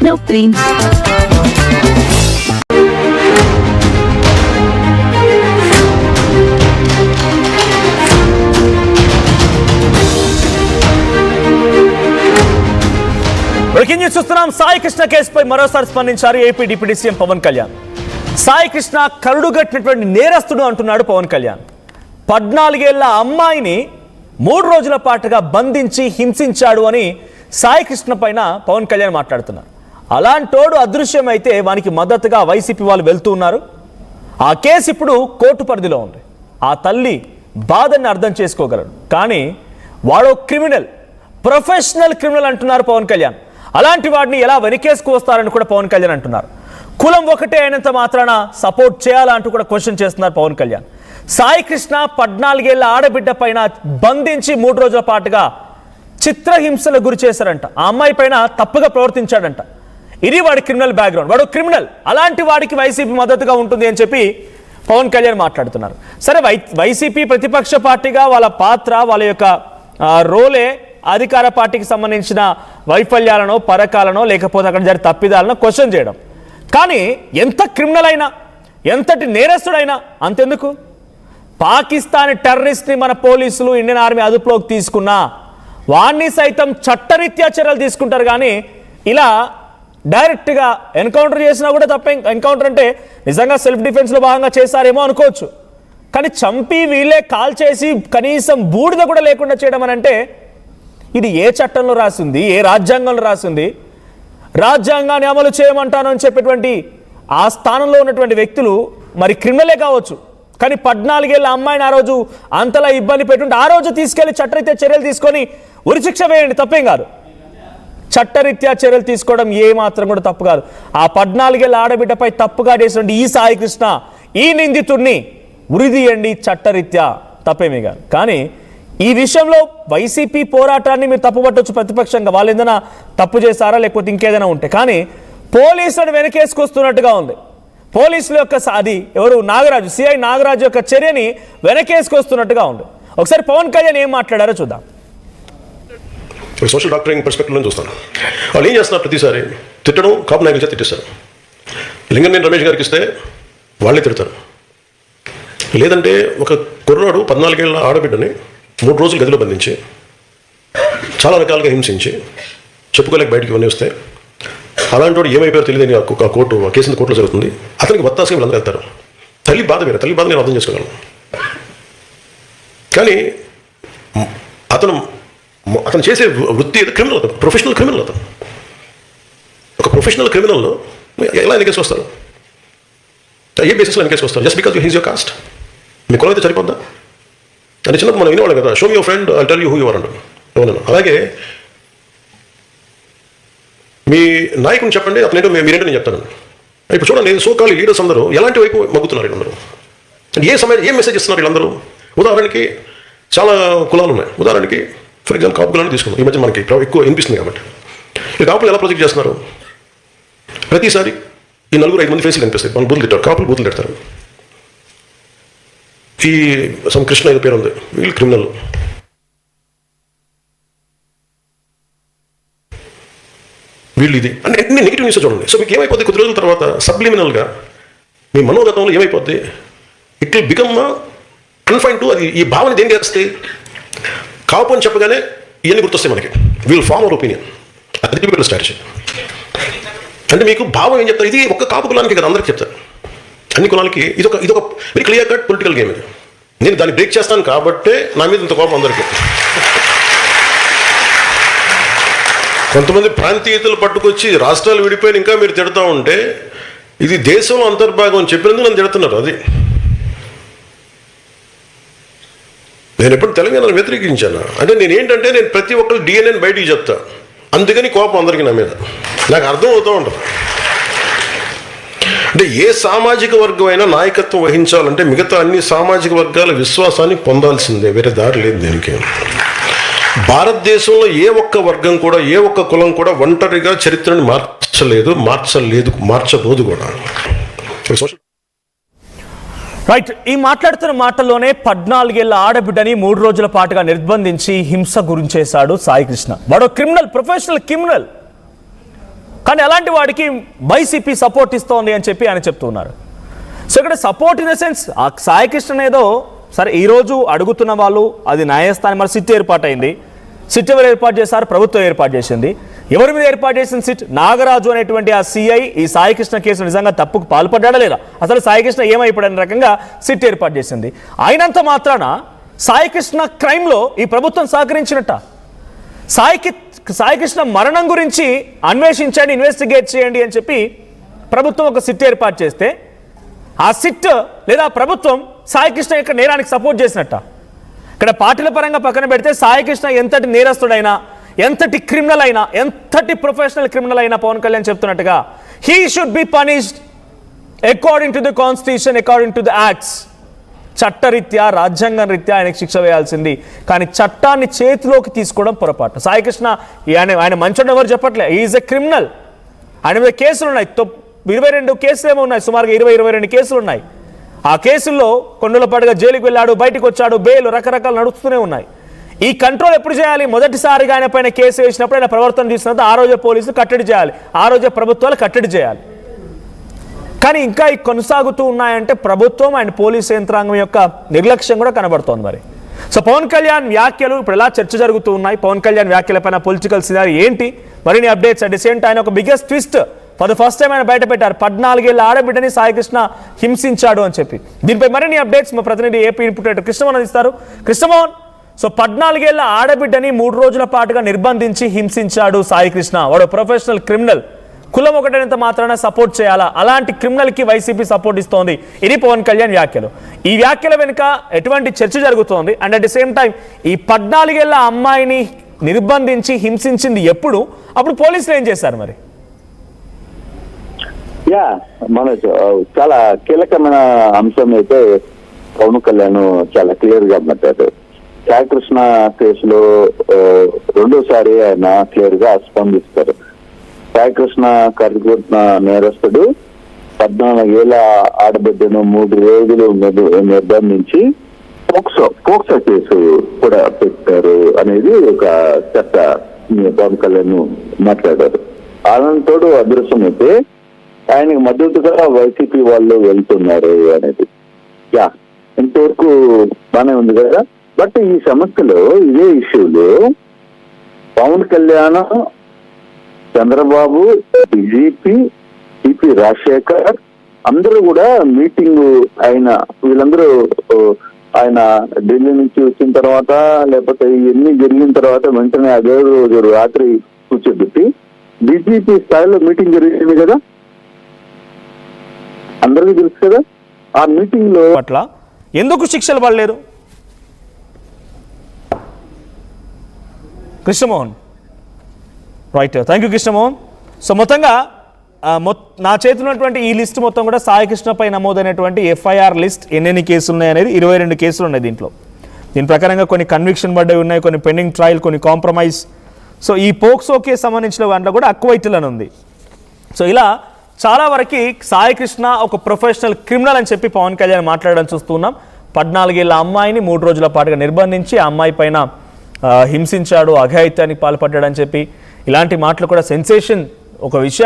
No pain. Breaking news చూస్తున్నాం. సాయి కృష్ణ కేసుపై మరోసారి స్పందించారు AP deputy CM Pawan Kalyan. Sai Krishna కరుడుగట్టినటువంటి నేరస్తుడు అంటున్నాడు పవన్ కళ్యాణ్. 14 ఏళ్ల అమ్మాయిని 3 రోజుల పాటుగా బంధించి హింసించాడు అని సాయి కృష్ణ పైన పవన్ కళ్యాణ్ మాట్లాడుతున్నారు. అలాంటోడు అదృశ్యమైతే వానికి మద్దతుగా వైసీపీ వాళ్ళు వెళ్తూ ఉన్నారు. ఆ కేసు ఇప్పుడు కోర్టు పరిధిలో ఉంది. ఆ తల్లి బాధని అర్థం చేసుకోగలడు. కానీ వాడో క్రిమినల్, ప్రొఫెషనల్ క్రిమినల్ అంటున్నారు పవన్ కళ్యాణ్. అలాంటి వాడిని ఎలా వెనకేసుకు వస్తారని కూడా పవన్ కళ్యాణ్ అంటున్నారు. కులం ఒకటే అయినంత మాత్రాన సపోర్ట్ చేయాలా అంటూ కూడా క్వశ్చన్ చేస్తున్నారు పవన్ కళ్యాణ్. సాయి కృష్ణ 14 ఏళ్ల ఆడబిడ్డ పైన బంధించి 3 రోజుల పాటుగా చిత్రహింసలకు గురి చేశారంట. ఆ అమ్మాయి పైన తప్పుగా ప్రవర్తించాడంట. ఇది వాడి క్రిమినల్ బ్యాక్గ్రౌండ్. వాడు క్రిమినల్. అలాంటి వాడికి వైసీపీ మద్దతుగా ఉంటుంది అని చెప్పి పవన్ కళ్యాణ్ మాట్లాడుతున్నారు. సరే, వైసీపీ ప్రతిపక్ష పార్టీగా వాళ్ళ పాత్ర, వాళ్ళ యొక్క రోలే అధికార పార్టీకి సంబంధించిన వైఫల్యాలను, పరకాలను, లేకపోతే అక్కడ జరిగే తప్పిదాలను క్వశ్చన్ చేయడం. కానీ ఎంత క్రిమినల్ అయినా, ఎంతటి నేరస్తుడైనా అంతెందుకు, పాకిస్తానీ టెర్రరిస్ట్ని మన పోలీసులు, ఇండియన్ ఆర్మీ అదుపులోకి తీసుకున్నా వాణ్ణి సైతం చట్టరీత్యా చర్యలు తీసుకుంటారు. కానీ ఇలా డైరెక్ట్గా ఎన్కౌంటర్ చేసినా కూడా తప్పే. ఎన్కౌంటర్ అంటే నిజంగా సెల్ఫ్ డిఫెన్స్లో భాగంగా చేశారేమో అనుకోవచ్చు. కానీ చంపి వీళ్ళే కాల్ చేసి కనీసం బూడిద కూడా లేకుండా చేయడం అని అంటే ఇది ఏ చట్టంలో రాసింది, ఏ రాజ్యాంగంలో రాసింది? రాజ్యాంగాన్ని అమలు చేయమంటాను అని చెప్పేటువంటి ఆ స్థానంలో ఉన్నటువంటి వ్యక్తులు మరి క్రిమినలే కావచ్చు. కానీ 14 ఏళ్ల అమ్మాయిని ఆ రోజు అంతలా ఇబ్బంది పెట్టుంటే ఆ రోజు తీసుకెళ్లి చట్టరీత్యా చర్యలు తీసుకొని ఉరిశిక్ష వేయండి, తప్పేం కాదు. చట్టరీత్యా చర్యలు తీసుకోవడం ఏ మాత్రం కూడా తప్పు కాదు. ఆ 14 ఏళ్ల ఆడబిడ్డపై తప్పుగా చేసినటువంటి ఈ సాయి కృష్ణ, ఈ నిందితుడిని ఉరిదీయండి చట్టరీత్యా, తప్పేమీ కాదు. కానీ ఈ విషయంలో వైసీపీ పోరాటాన్ని మీరు తప్పుపట్టవచ్చు ప్రతిపక్షంగా, వాళ్ళు ఏదైనా తప్పు చేశారా లేకపోతే ఇంకేదైనా ఉంటే. కానీ పోలీసులను వెనకేసుకొస్తున్నట్టుగా ఉంది. పోలీసుల యొక్క అది ఎవరు, నాగరాజు, సిఐ నాగరాజు యొక్క చర్యని వెనకేసుకొస్తున్నట్టుగా ఉంది. ఒకసారి పవన్ కళ్యాణ్ ఏం మాట్లాడారో చూద్దాం. సోషల్ డాక్టరింగ్ పర్స్పెక్టివ్లో చూస్తాను. వాళ్ళు ఏం చేస్తున్నారు, ప్రతిసారి తిట్టడం, కాపు నాయకులు చేత తిట్టేస్తారు. లింగంనేని రమేష్ గారికి ఇస్తే వాళ్ళే తిడతారు. లేదంటే ఒక కుర్రాడు 14 ఏళ్ల ఆడబిడ్డని 3 రోజులు గదిలో బంధించి చాలా రకాలుగా హింసించి చెప్పుకోలేక బయటికి ఇవన్నీ వస్తాయి. అలాంటి వాడు ఏమైపోయారో తెలియదని ఆ కోర్టు, ఆ కేసు కోర్టులో జరుగుతుంది. అతనికి బత్తాసుగా వీళ్ళందరూ వెళ్తారు. తల్లి బాధ వేరే, తల్లి బాధ నేను అర్థం చేసుకోగలను. కానీ అతను చేసే వృత్తి క్రిమినల్, అతను ప్రొఫెషనల్ క్రిమినల్. అతను ఒక ప్రొఫెషనల్ క్రిమినల్ ఎలా ఎన్నికేసి వస్తారు? ఏ బేసిస్లో ఎన్నికేసి వస్తారు? Just because he's your caste. మీ కులం అయితే సరిపోద్దా? అని చిన్నప్పుడు మనం వినేవాళ్ళం కదా, show me your friend, I tell you who you are అంటారు. అవునన్నా. అలాగే మీ నాయకుని చెప్పండి, అతనేంటో మీరేంటో నేను చెప్తాను. ఇప్పుడు చూడండి, సోకాల్ లీడర్స్ అందరూ ఎలాంటి వైపు మగ్గుతున్నారు వీళ్ళందరూ. ఏం మెసేజ్ ఇస్తున్నారు వీళ్ళందరూ? ఉదాహరణకి చాలా కులాలు ఉన్నాయి. ఉదాహరణకి ఫర్ ఎగ్జాంపుల్ కాపు కులాన్ని తీసుకున్నాం. ఈ మధ్య మనకి ఎక్కువ వినిపిస్తుంది కాబట్టి. ఈ కాపులు ఎలా ప్రొజెక్ట్ చేస్తున్నారు? ప్రతిసారి ఈ 4-5 మంది ఫేస్లు కనిపిస్తాయి. వాళ్ళు బూతులు తిట్టారు, కాపులు బూతులు తిడతారు. ఈ కృష్ణ ఏదో పేరు ఉంది, వీళ్ళు క్రిమినల్. వీళ్ళు ఇది అంటే అన్ని నెగిటివ్ న్యూస్ చూడండి. సో మీకు ఏమైపోద్ది, కొద్ది రోజుల తర్వాత సబ్లిమినల్గా మీ మనోగతంలో ఏమైపోద్ది, it will become confined to అది. ఈ భావన దేనికి వస్తే కాపు అని చెప్పగానే ఇవన్నీ గుర్తొస్తాయి మనకి. Will form our opinion. అది వీళ్ళ స్ట్రాటజీ. అంటే మీకు భావం ఏం చెప్తారు? ఇది ఒక్క కాపు కులానికి కదా, అందరికి చెప్తారు. అన్ని కులాలకి ఇదొక very clear cut political game. ఇది నేను దాన్ని బ్రేక్ చేస్తాను కాబట్టే నా మీద ఇంత కోపం అందరికీ. కొంతమంది ప్రాంతీయతలు పట్టుకొచ్చి రాష్ట్రాలు విడిపోయిన ఇంకా మీరు తిడతా ఉంటే ఇది దేశంలో అంతర్భాగం అని చెప్పినందుకు నన్ను తిడుతున్నారు. అది నేను ఎప్పుడు తెలంగాణను వ్యతిరేకించాను. అంటే నేను ప్రతి ఒక్కరు డిఎన్ఏని బయటికి చెప్తా. అందుకని కోపం అందరికీ నా మీద. నాకు అర్థం అవుతూ ఉంటుంది. అంటే ఏ సామాజిక వర్గం అయినా నాయకత్వం వహించాలంటే మిగతా అన్ని సామాజిక వర్గాల విశ్వాసాన్ని పొందాల్సిందే, వేరే దారి లేదు దీనికి. భారతదేశంలో ఏ ఒక్క వర్గం కూడా, ఏ ఒక్క కులం కూడా ఒంటరిగా చరిత్రను మార్చబోదు కూడా. రైట్. ఈ మాట్లాడుతున్న మాటల్లోనే 14 ఏళ్ల ఆడబిడ్డని 3 రోజుల పాటుగా నిర్బంధించి హింస గురించేశాడు సాయి కృష్ణ. వాడు క్రిమినల్, ప్రొఫెషనల్ క్రిమినల్. కానీ అలాంటి వాడికి వైసీపీ సపోర్ట్ ఇస్తోంది అని చెప్పి ఆయన చెప్తున్నారు. సో ఇక్కడ సపోర్ట్ ఇన్ ద సెన్స్ ఆ సాయికృష్ణ ఏదో సరే ఈరోజు అడుగుతున్న వాళ్ళు అది న్యాయస్థానం మరి సిట్ ఏర్పాటైంది. సిట్ ఎవరు ఏర్పాటు చేశారు? ప్రభుత్వం ఏర్పాటు చేసింది. ఎవరి మీద ఏర్పాటు చేసిన సిట్? నాగరాజు అనేటువంటి ఆ సిఐ ఈ సాయికృష్ణ కేసు నిజంగా తప్పుకు పాల్పడ్డా లేదా, అసలు సాయికృష్ణ ఏమైపోయిన రకంగా సిట్ ఏర్పాటు చేసింది. అయినంత మాత్రాన సాయికృష్ణ క్రైమ్లో ఈ ప్రభుత్వం సహకరించినట్ట? సాయికృష్ణ మరణం గురించి అన్వేషించండి, ఇన్వెస్టిగేట్ చేయండి అని చెప్పి ప్రభుత్వం ఒక సిట్ ఏర్పాటు చేస్తే ఆ సిట్ లేదా ప్రభుత్వం సాయికృష్ణ యొక్క నేరానికి సపోర్ట్ చేసినట్ట? ఇక్కడ పార్టీల పరంగా పక్కన పెడితే సాయికృష్ణ ఎంతటి నేరస్తుడైనా, ఎంతటి క్రిమినల్ అయినా, ఎంతటి ప్రొఫెషనల్ క్రిమినల్ అయినా పవన్ కళ్యాణ్ చెప్తున్నట్టుగా he should be punished according to the constitution, according to the acts. చట్టరీత్యా రాజ్యాంగం రీత్యా ఆయనకు శిక్ష వేయాల్సింది. కానీ చట్టాన్ని చేతిలోకి తీసుకోవడం పొరపాటు. సాయికృష్ణ ఆయన మంచోడు ఎవరు చెప్పట్లే, ఈజ్ ఎ క్రిమినల్. ఆయన మీద కేసులు ఉన్నాయి, 22 కేసులు ఏమో ఉన్నాయి, సుమారుగా 22 కేసులు ఉన్నాయి. ఆ కేసుల్లో కొన్నుల పాటుగా జైలుకి వెళ్ళాడు, బయటకు వచ్చాడు, బెయిల్ రకరకాలు నడుస్తూనే ఉన్నాయి. ఈ కంట్రోల్ ఎప్పుడు చేయాలి? మొదటిసారిగా ఆయన పైన కేసు వేసినప్పుడు, ఆయన ప్రవర్తన చూసినప్పుడు ఆ రోజే పోలీసులు కట్టడి చేయాలి, ఆ రోజే ప్రభుత్వాలు కట్టడి చేయాలి. కానీ ఇంకా కొనసాగుతూ ఉన్నాయంటే ప్రభుత్వం అండ్ పోలీస్ యంత్రాంగం యొక్క నిర్లక్ష్యం కూడా కనబడుతోంది. మరి సో పవన్ కళ్యాణ్ వ్యాఖ్యలు ఇప్పుడు ఎలా చర్చ జరుగుతూ ఉన్నాయి, పవన్ కళ్యాణ్ వ్యాఖ్యలపైన పొలిటికల్ సినారీ ఏంటి, మరిన్ని updates. At the same time ఒక biggest twist for the first time ఆయన బయట పెట్టారు. 14 ఏళ్ల ఆడబిడ్డని సాయికృష్ణ హింసించాడు అని చెప్పి. దీనిపై మరిన్ని అప్డేట్స్ మా ప్రతినిధి ఏపీ ఇన్పుట్ కృష్ణమోహన్ అందిస్తారు. కృష్ణమోహన్, సో 14 ఏళ్ల ఆడబిడ్డని 3 రోజుల పాటుగా నిర్బంధించి హింసించాడు సాయికృష్ణ. వాడు ప్రొఫెషనల్ క్రిమినల్. కులం ఒకటైనంత మాత్రాన సపోర్ట్ చేయాలా? అలాంటి క్రిమినల్కి వైసీపీ సపోర్ట్ ఇస్తోంది. ఇది పవన్ కళ్యాణ్ వ్యాఖ్యలు. ఈ వ్యాఖ్యల వెనుక ఎటువంటి చర్చ జరుగుతోంది? And at the same time ఈ 14 ఏళ్ల అమ్మాయిని నిర్బంధించి హింసించింది ఎప్పుడు? అప్పుడు పోలీసులు ఏం చేశారు మరి? మనోజ్, చాలా కీలకమైన అంశం అయితే పవన్ కళ్యాణ్ చాలా క్లియర్ గా మాట్లాడారు. సాయికృష్ణ కేసులో రెండోసారి ఆయన క్లియర్ గా స్పందిస్తారు. సాయికృష్ణ కరిగొట్టిన నేరస్తుడు 14 ఏళ్ల ఆడబిడ్డను 3 రోజులు నిర్బంధించి పోక్సో కేసు కూడా పెట్టారు అనేది ఒక చర్చ పవన్ కళ్యాణ్ మాట్లాడారు. ఆనందోడు అదృశ్యం అయితే ఆయనకు మద్దతుగా వైసీపీ వాళ్ళు వెళ్తున్నారు అనేది ఇంతవరకు బానే ఉంది కదా. బట్ ఈ సమస్యలో ఇదే ఇష్యూలో పవన్ కళ్యాణ్, చంద్రబాబు, బీజేపీ, టిపి రాజశేఖర్ అందరూ కూడా మీటింగ్ వీళ్ళందరూ ఆయన ఢిల్లీ నుంచి వచ్చిన తర్వాత లేకపోతే ఇవన్నీ జరిగిన తర్వాత వెంటనే అదే రోజు రాత్రి కూర్చోబెట్టి బీజేపీ స్థాయిలో మీటింగ్ జరిగింది కదా, అందరికీ తెలుసు కదా. ఆ మీటింగ్ లో పట్ల ఎందుకు శిక్షలు పడలేదు? Krishnamohan, right, thank you Krishnamohan. So మొత్తంగా నా చేతిలో ఉన్నటువంటి ఈ లిస్ట్ మొత్తం కూడా సాయికృష్ణపై నమోదైనటువంటి ఎఫ్ఐఆర్ లిస్ట్. ఎన్ని కేసులు ఉన్నాయి అనేది 22 కేసులు ఉన్నాయి దీంట్లో. దీని ప్రకారంగా కొన్ని కన్విక్షన్ పడ్డవి ఉన్నాయి, కొన్ని పెండింగ్ ట్రయల్, కొన్ని కాంప్రమైజ్. సో ఈ పోక్సో కేసు సంబంధించిన దాంట్లో కూడా అక్వైటిల్ అని ఉంది. సో ఇలా చాలా వరకు సాయికృష్ణ ఒక ప్రొఫెషనల్ క్రిమినల్ అని చెప్పి పవన్ కళ్యాణ్ మాట్లాడడం చూస్తున్నాం. 14 ఏళ్ల అమ్మాయిని 3 రోజుల పాటుగా నిర్బంధించి ఆ అమ్మాయి పైన హింసించాడు, అఘాయిత్యానికి పాల్పడ్డాడని చెప్పి ఇలాంటి మాటలు కూడా సెన్సేషన్ ఒక విషయం.